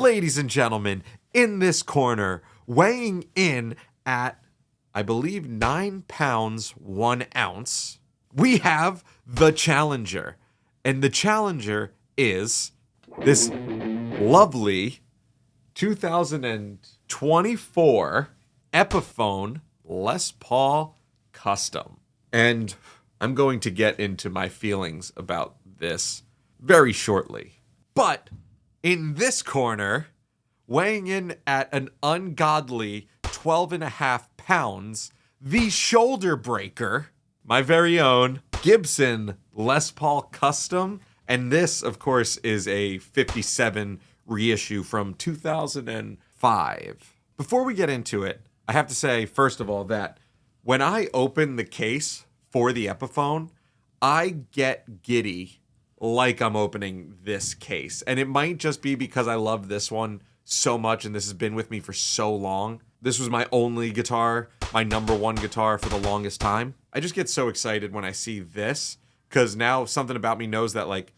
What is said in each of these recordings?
ladies and gentlemen, in this corner, weighing in at, I believe, 9 pounds, 1 ounce, we have the Challenger. And the Challenger is this lovely 2024 Epiphone Les Paul Custom. And I'm going to get into my feelings about this very shortly. But in this corner, weighing in at an ungodly 12.5 pounds, the shoulder breaker, my very own Gibson Les Paul Custom. And this, of course, is a 57 reissue from 2005. Before we get into it, I have to say, first of all, that when I open the case for the Epiphone, I get giddy like I'm opening this case. And it might just be because I love this one so much and this has been with me for so long. This was my only guitar, my number one guitar for the longest time. I just get so excited when I see this because now something about me knows that, like,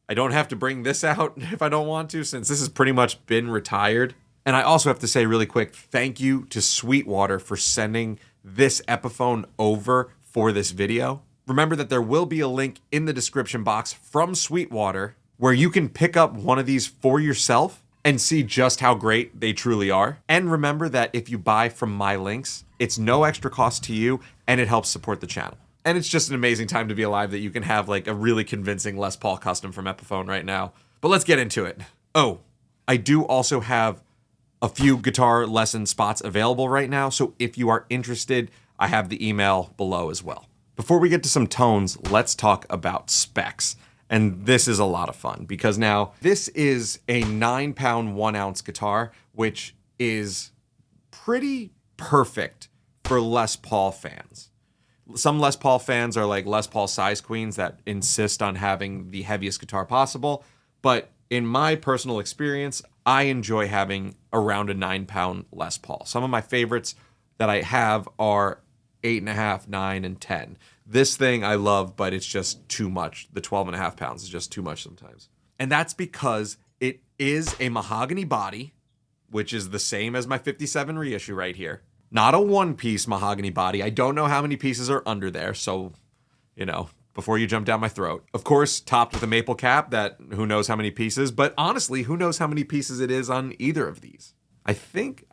I don't have to bring this out if I don't want to, since this has pretty much been retired. And I also have to say really quick, thank you to Sweetwater for sending this Epiphone over for this video. Remember that there will be a link in the description box from Sweetwater where you can pick up one of these for yourself and see just how great they truly are. And remember that if you buy from my links, it's no extra cost to you and it helps support the channel. And it's just an amazing time to be alive that you can have like a really convincing Les Paul Custom from Epiphone right now. But let's get into it. Oh, I do also have a few guitar lesson spots available right now. So if you are interested, I have the email below as well. Before we get to some tones, let's talk about specs. And this is a lot of fun because now this is a 9 pound, 1 ounce guitar, which is pretty perfect for Les Paul fans. Some Les Paul fans are like Les Paul size queens that insist on having the heaviest guitar possible. But in my personal experience, I enjoy having around a 9 pound Les Paul. Some of my favorites that I have are 8.5, 9, and 10. This thing I love, but it's just too much. The 12.5 pounds is just too much sometimes. And that's because it is a mahogany body, which is the same as my 57 reissue right here. Not a one-piece mahogany body. I don't know how many pieces are under there, so, you know, before you jump down my throat. Of course, topped with a maple cap that who knows how many pieces, but honestly, who knows how many pieces it is on either of these. I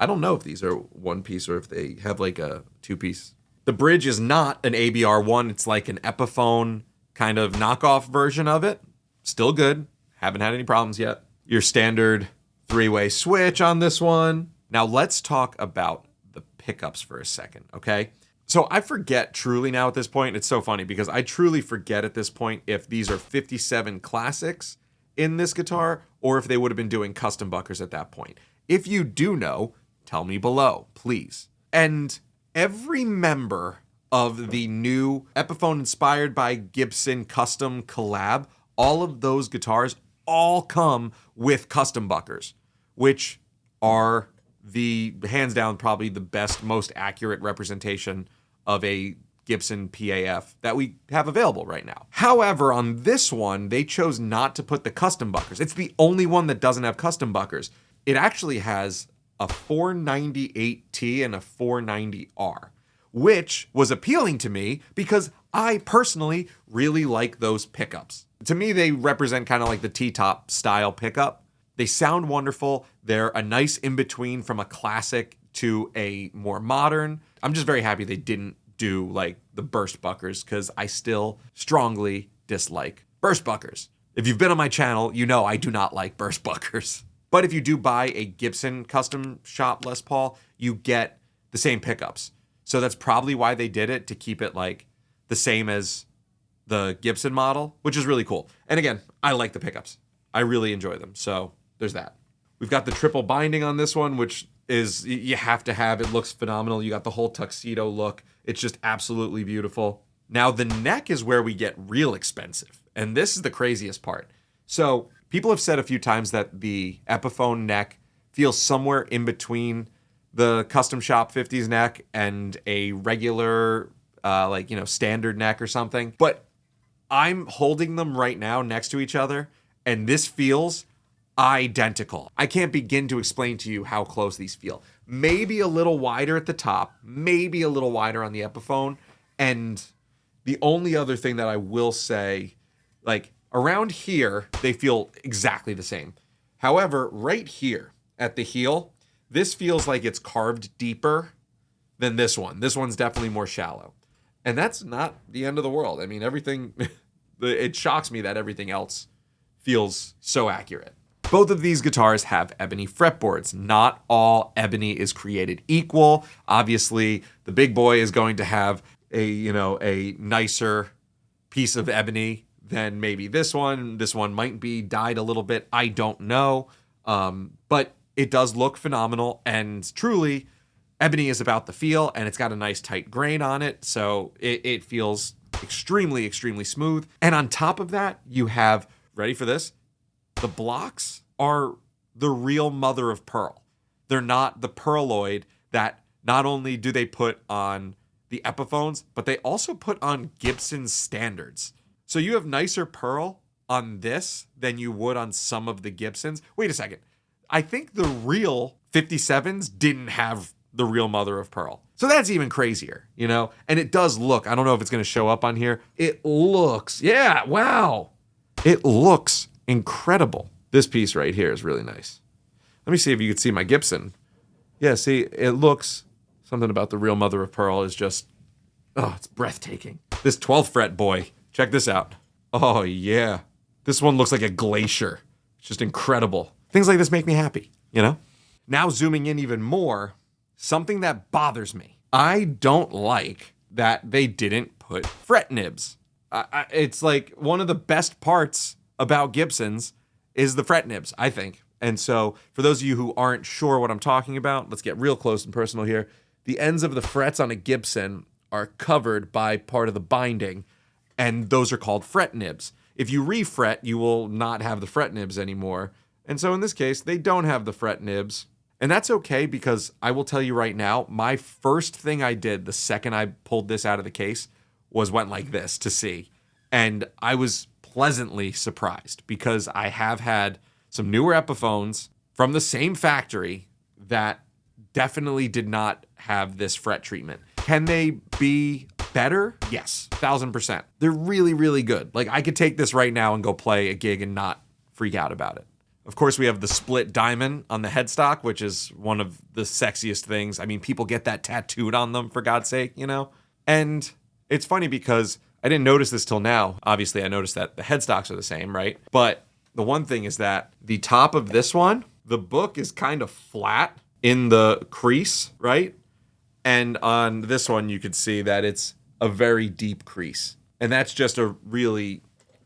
don't know if these are one piece or if they have like a 2-piece. The bridge is not an ABR1. It's like an Epiphone kind of knockoff version of it. Still good. Haven't had any problems yet. Your standard 3-way switch on this one. Now let's talk about the pickups for a second, okay? So I forget truly now at this point. It's so funny because I truly forget at this point if these are 57 classics in this guitar or if they would have been doing custom buckers at that point. If you do know, tell me below, please. And every member of the new Epiphone inspired by Gibson custom collab, all of those guitars all come with custom buckers, which are the hands down probably the best, most accurate representation of a Gibson PAF that we have available right now. However, on this one, they chose not to put the custom buckers. It's the only one that doesn't have custom buckers. It actually has a 498T and a 490R, which was appealing to me because I personally really like those pickups. To me, they represent kind of like the T-top style pickup. They sound wonderful. They're a nice in-between from a classic to a more modern. I'm just very happy they didn't do like the burst buckers because I still strongly dislike burst buckers. If you've been on my channel, you know I do not like burst buckers. But if you do buy a Gibson custom shop Les Paul, you get the same pickups. So that's probably why they did it, to keep it like the same as the Gibson model, which is really cool. And again, I like the pickups. I really enjoy them. So there's that. We've got the triple binding on this one, which is you have to have. It looks phenomenal. You got the whole tuxedo look. It's just absolutely beautiful. Now the neck is where we get real expensive. And this is the craziest part. So people have said a few times that the Epiphone neck feels somewhere in between the custom shop 50s neck and a regular, standard neck or something. But I'm holding them right now next to each other, and this feels identical. I can't begin to explain to you how close these feel. Maybe a little wider at the top, maybe a little wider on the Epiphone. And the only other thing that I will say, like around here, they feel exactly the same. However, right here at the heel, this feels like it's carved deeper than this one. This one's definitely more shallow. And that's not the end of the world. I mean, everything, it shocks me that everything else feels so accurate. Both of these guitars have ebony fretboards. Not all ebony is created equal. Obviously, the big boy is going to have a nicer piece of ebony than maybe this one. This one might be dyed a little bit. I don't know. But it does look phenomenal. And truly, ebony is about the feel, and it's got a nice tight grain on it. So it feels extremely, extremely smooth. And on top of that, you have, ready for this? The blocks are the real mother of pearl. They're not the pearloid that not only do they put on the Epiphones, but they also put on Gibson standards. So you have nicer pearl on this than you would on some of the Gibsons. Wait a second. I think the real 57s didn't have the real mother of pearl. So that's even crazier, And it does look, I don't know if it's going to show up on here. It looks, yeah, wow. It looks incredible. This piece right here is really nice. Let me see if you can see my Gibson. Yeah, see, it looks, something about the real mother of pearl is just, it's breathtaking. This 12th fret boy, check this out. Oh, yeah. This one looks like a glacier. It's just incredible. Things like this make me happy, Now zooming in even more, something that bothers me. I don't like that they didn't put fret nibs. It's like one of the best parts about Gibsons is the fret nibs, I think. And so for those of you who aren't sure what I'm talking about, let's get real close and personal here. The ends of the frets on a Gibson are covered by part of the binding, and those are called fret nibs. If you refret, you will not have the fret nibs anymore. And so in this case, they don't have the fret nibs. And that's okay, because I will tell you right now, my first thing I did the second I pulled this out of the case was went like this to see. And I was pleasantly surprised, because I have had some newer Epiphones from the same factory that definitely did not have this fret treatment. Can they be better? Yes, 1000%. They're really, really good. Like, I could take this right now and go play a gig and not freak out about it. Of course, we have the split diamond on the headstock, which is one of the sexiest things. I mean, people get that tattooed on them, for God's sake, And it's funny because I didn't notice this till now. Obviously, I noticed that the headstocks are the same, right? But the one thing is that the top of this one, the book is kind of flat in the crease, right? And on this one, you could see that it's a very deep crease. And that's just a really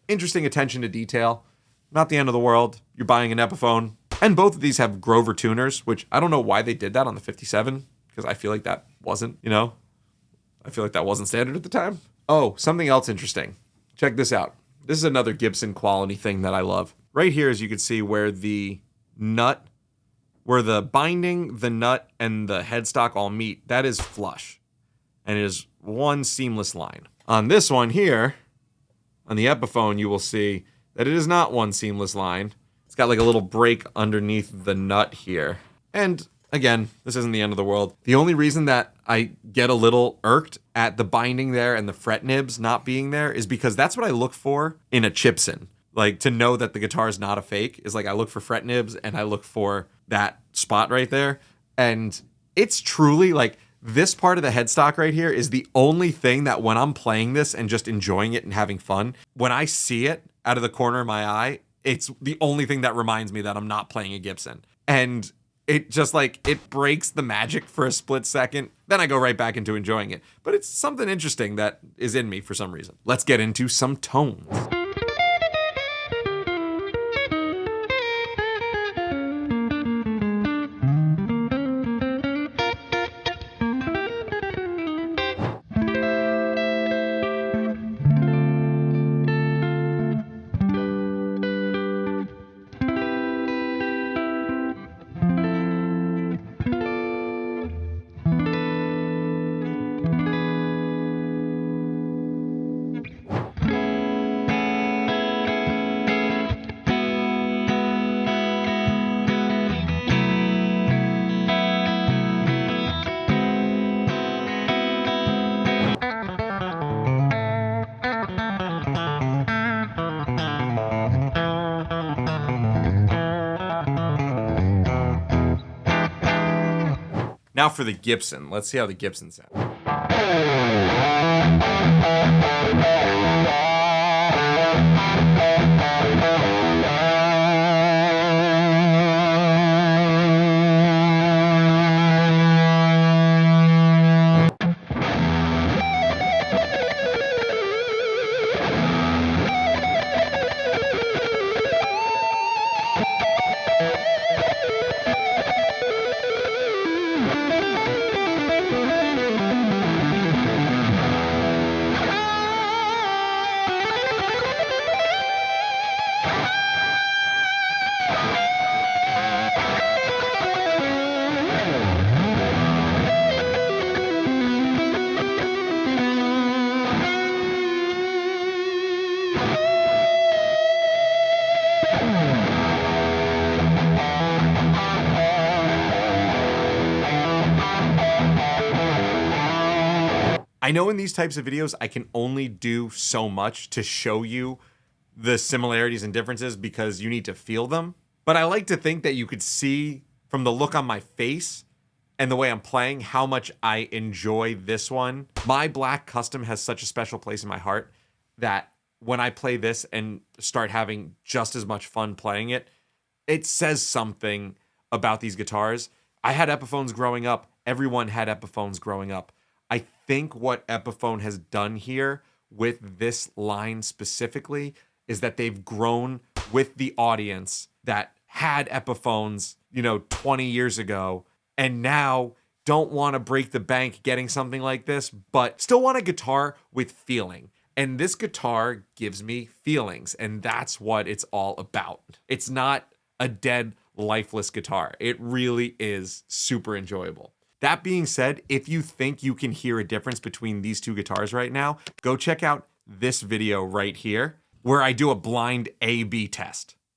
interesting attention to detail. Not the end of the world. You're buying an Epiphone. And both of these have Grover tuners, which I don't know why they did that on the 57, because I feel like that wasn't, I feel like that wasn't standard at the time. Oh, something else interesting. Check this out. This is another Gibson quality thing that I love. Right here, as you can see, where the binding, the nut, and the headstock all meet, that is flush. And it is one seamless line. On this one here, on the Epiphone, you will see that it is not one seamless line. It's got like a little break underneath the nut here. And again, this isn't the end of the world. The only reason that I get a little irked at the binding there and the fret nibs not being there is because that's what I look for in a Gibson. Like, to know that the guitar is not a fake is like I look for fret nibs and I look for that spot right there. And it's truly like this part of the headstock right here is the only thing that when I'm playing this and just enjoying it and having fun, when I see it out of the corner of my eye, it's the only thing that reminds me that I'm not playing a Gibson. And it just it breaks the magic for a split second. Then I go right back into enjoying it. But it's something interesting that is in me for some reason. Let's get into some tones. Now for the Gibson. Let's see how the Gibson sounds. I know in these types of videos, I can only do so much to show you the similarities and differences because you need to feel them. But I like to think that you could see from the look on my face and the way I'm playing how much I enjoy this one. My black custom has such a special place in my heart that when I play this and start having just as much fun playing it, it says something about these guitars. I had Epiphones growing up. Everyone had Epiphones growing up. I think what Epiphone has done here with this line specifically is that they've grown with the audience that had Epiphones, 20 years ago, and now don't want to break the bank getting something like this, but still want a guitar with feeling. And this guitar gives me feelings, and that's what it's all about. It's not a dead, lifeless guitar. It really is super enjoyable. That being said, if you think you can hear a difference between these two guitars right now, go check out this video right here where I do a blind A/B test.